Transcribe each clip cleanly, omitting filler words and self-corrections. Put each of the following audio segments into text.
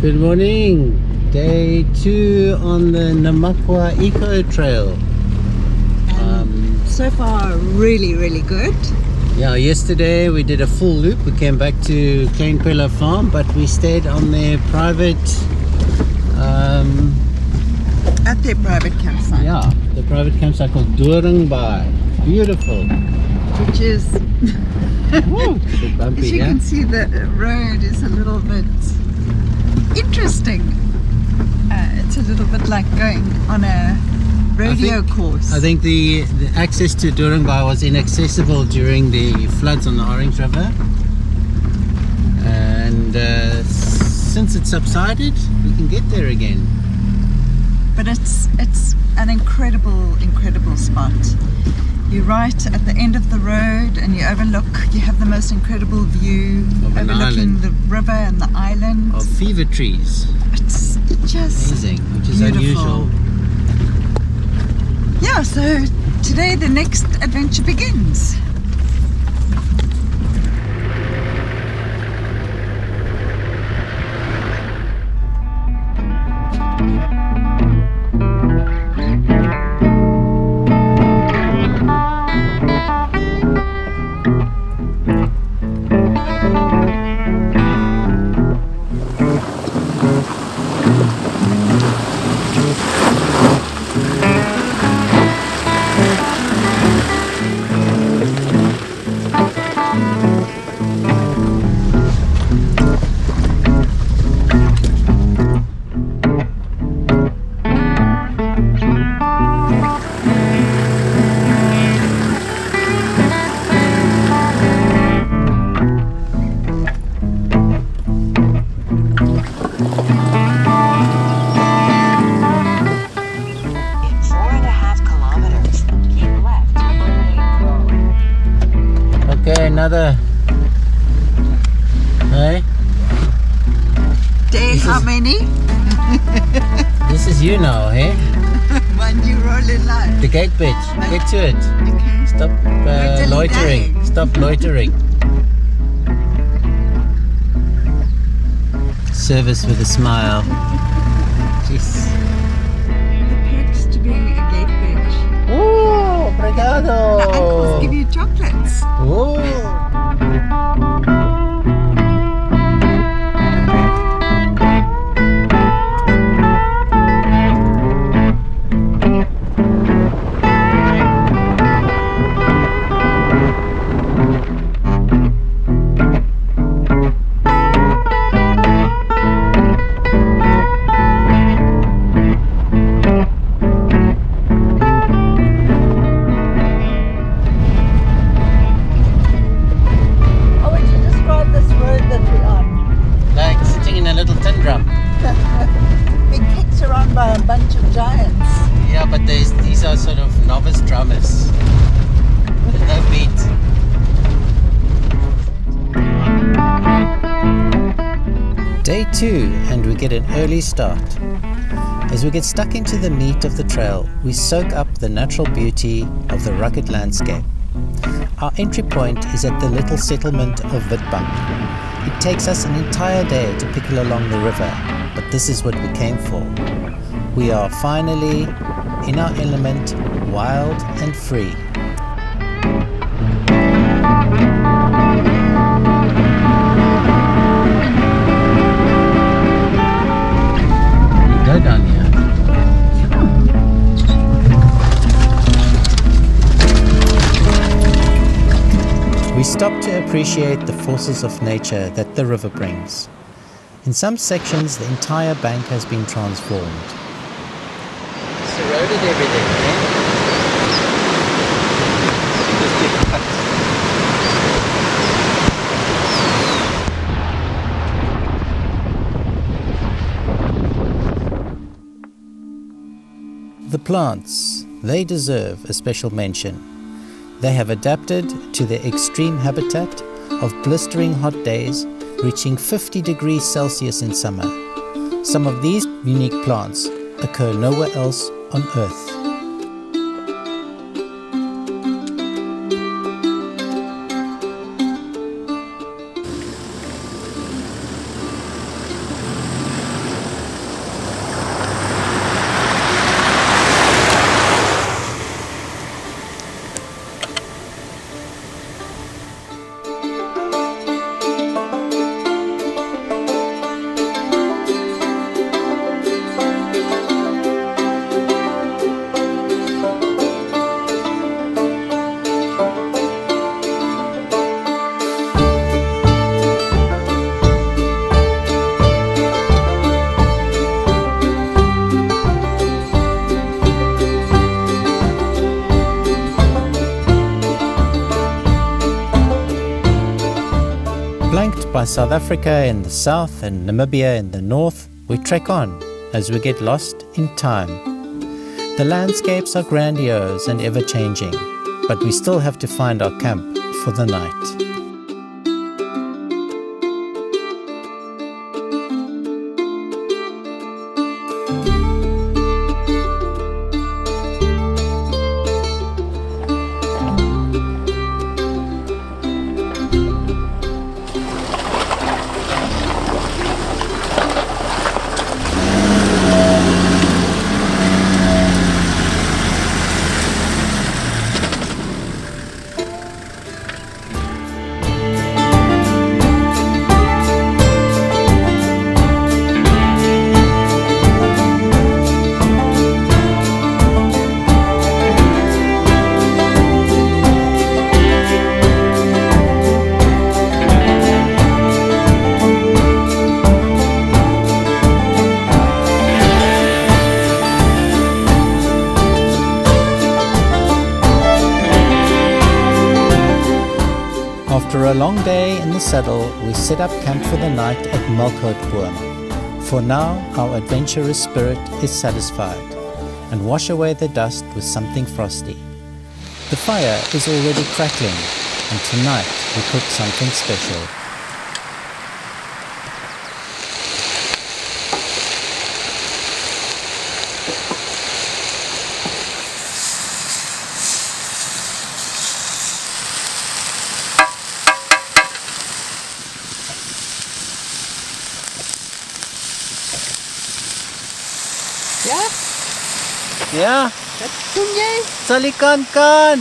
Good morning. Day 2 on the Namakwa Eco Trail. So far, really good. Yeah, yesterday we did a full loop. We came back to Kleinpella Farm, but we stayed on their private At their private campsite. yeah, the private campsite called Doringbai. Beautiful. Which is, Woo, it's a bit bumpy, as you yeah? can see, the road is a little bit interesting. It's a little bit like going on a rodeo course. I think the access to Doringbai was inaccessible during the floods on the Orange River, and since it subsided, we can get there again. But it's an incredible spot. You're right at the end of the road and you have the most incredible view Of an overlooking island. the river and the island. Of fever trees. It's just Amazing, which is beautiful. unusual. Yeah, so today the next adventure begins. Okay, another. Hey, Day how many? this is you now, hey? One you roll in life. The gate bitch, get to it. Okay. Stop loitering. dilly-dallying. Stop loitering. Service with a smile. Jeez. The perks to being a gate bitch. Oh, obrigado. The uncles give you chocolates. Oh. How would you describe this road that we're on? Like sitting in a little tin drum. Being kicked around by a bunch of giants. Yeah, but these are sort of novice drummers. With no beat. Day 2, and we get an early start. As we get stuck into the meat of the trail, we soak up the natural beauty of the rugged landscape. Our entry point is at the little settlement of Witbank. It takes us an entire day to pickle along the river, but this is what we came for. We are finally in our element, wild and free. You go down here. We stop to appreciate the forces of nature that the river brings. In some sections, the entire bank has been transformed. It's eroded everything, The plants, they deserve a special mention. They have adapted to the extreme habitat of blistering hot days reaching 50 degrees Celsius in summer. Some of these unique plants occur nowhere else on Earth. By South Africa in the south and Namibia in the north, we trek on as we get lost in time. The landscapes are grandiose and ever-changing, but we still have to find our camp for the night. After a long day in the saddle, we set up camp for the night at Melkboom. For now, our adventurous spirit is satisfied, and wash away the dust with something frosty. The fire is already crackling, and tonight we cook something special. Ja, Ja, wat doen jy? sal ik kan.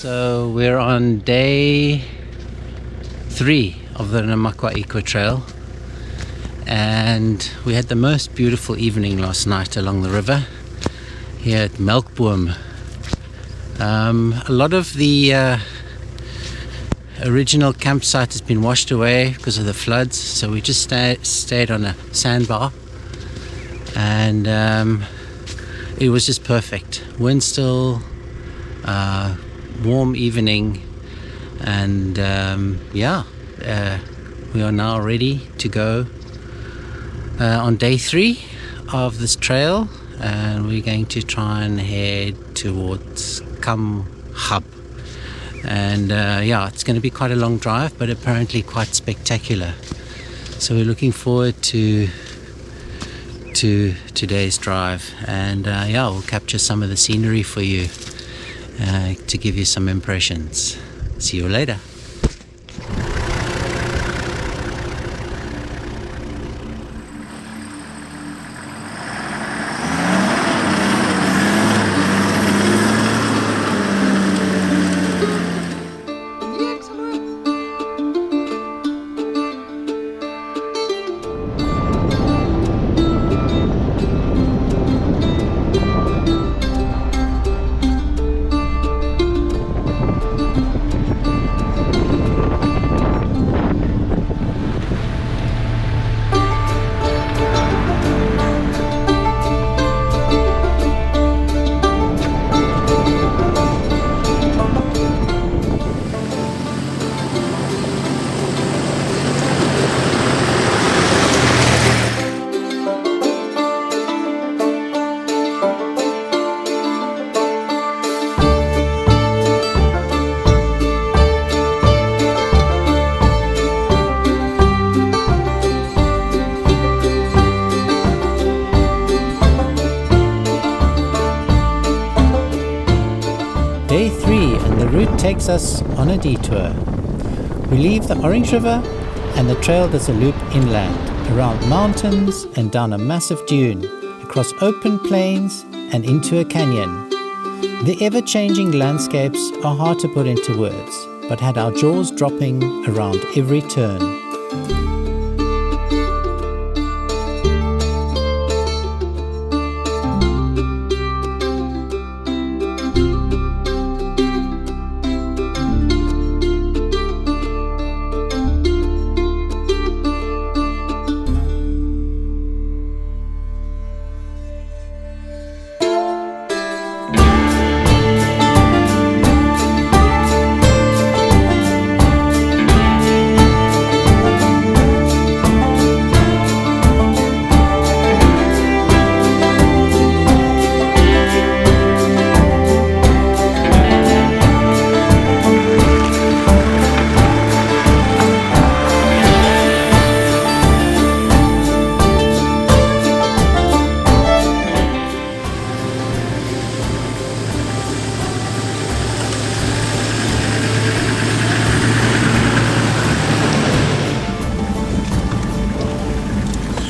So we're on day 3 of the Namakwa Eco Trail, and we had the most beautiful evening last night along the river here at Melkboom. A lot of the original campsite has been washed away because of the floods, so we just stayed on a sandbar, and it was just perfect. Wind still, warm evening, and we are now ready to go on day 3 of this trail, and we're going to try and head towards Camhop. And it's going to be quite a long drive, but apparently quite spectacular, so we're looking forward to today's drive, and we'll capture some of the scenery for you to give you some impressions. See you later. takes us on a detour. We leave the Orange River and the trail does a loop inland, around mountains and down a massive dune, across open plains and into a canyon. The ever-changing landscapes are hard to put into words, but had our jaws dropping around every turn.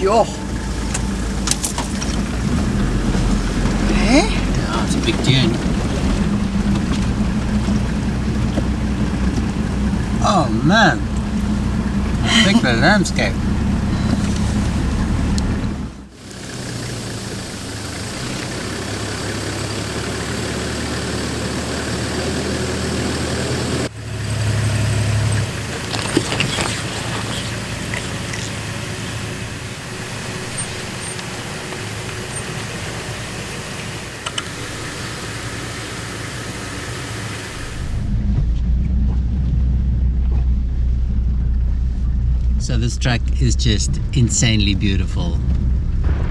Yo. Hey? Yeah, it's a big dune. Oh man, look at the landscape. So this track is just insanely beautiful.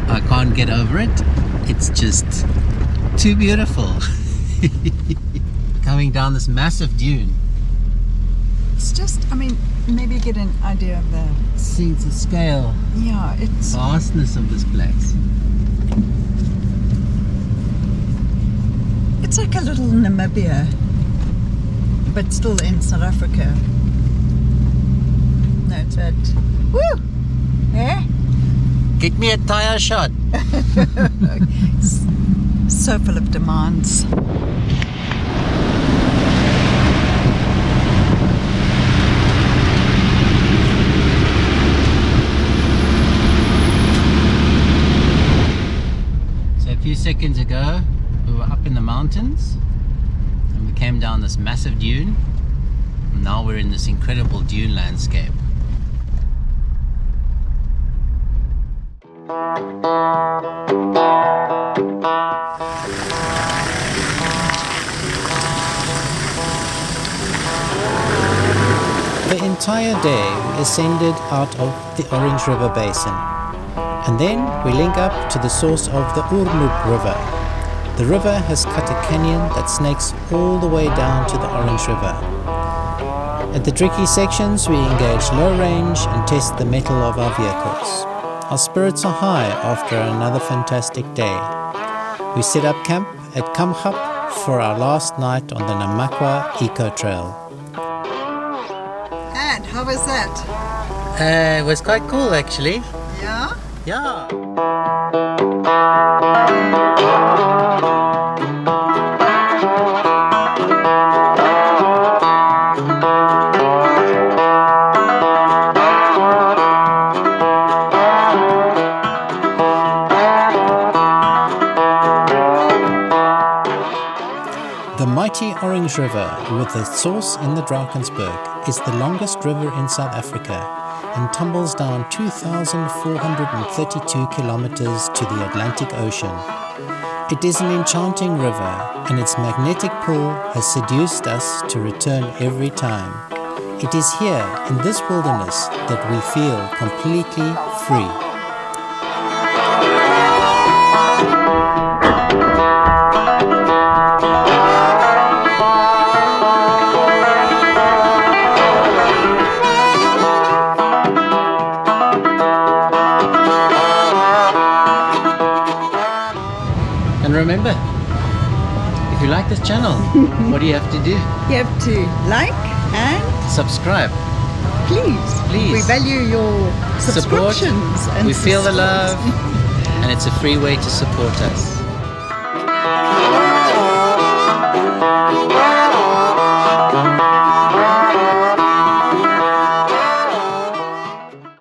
I can't get over it. It's just too beautiful. Coming down this massive dune. It's just, I mean, maybe get an idea of the... See the scale, Yeah, it's... vastness of this place. It's like a little Namibia, but still in South Africa. No, it's at... Woo! Eh? Get me a tire shot. It's so full of demands. So a few seconds ago, we were up in the mountains and we came down this massive dune. And now we're in this incredible dune landscape. The entire day we ascended out of the Orange River Basin, and then we link up to the source of the Oormoep River. The river has cut a canyon that snakes all the way down to the Orange River. At the tricky sections we engage low range and test the mettle of our vehicles. Our spirits are high after another fantastic day. We set up camp at Camhop for our last night on the Namakwa Eco Trail. And how was that? It was quite cool actually. Yeah? Yeah. The mighty Orange River, with its source in the Drakensberg, is the longest river in South Africa and tumbles down 2,432 kilometers to the Atlantic Ocean. It is an enchanting river, and its magnetic pull has seduced us to return every time. It is here, in this wilderness, that we feel completely free. And remember, If you like this channel, what do you have to do? You have to like and Subscribe. please. Please. We value your Support. subscriptions. We feel the love, and it's a free way to support us.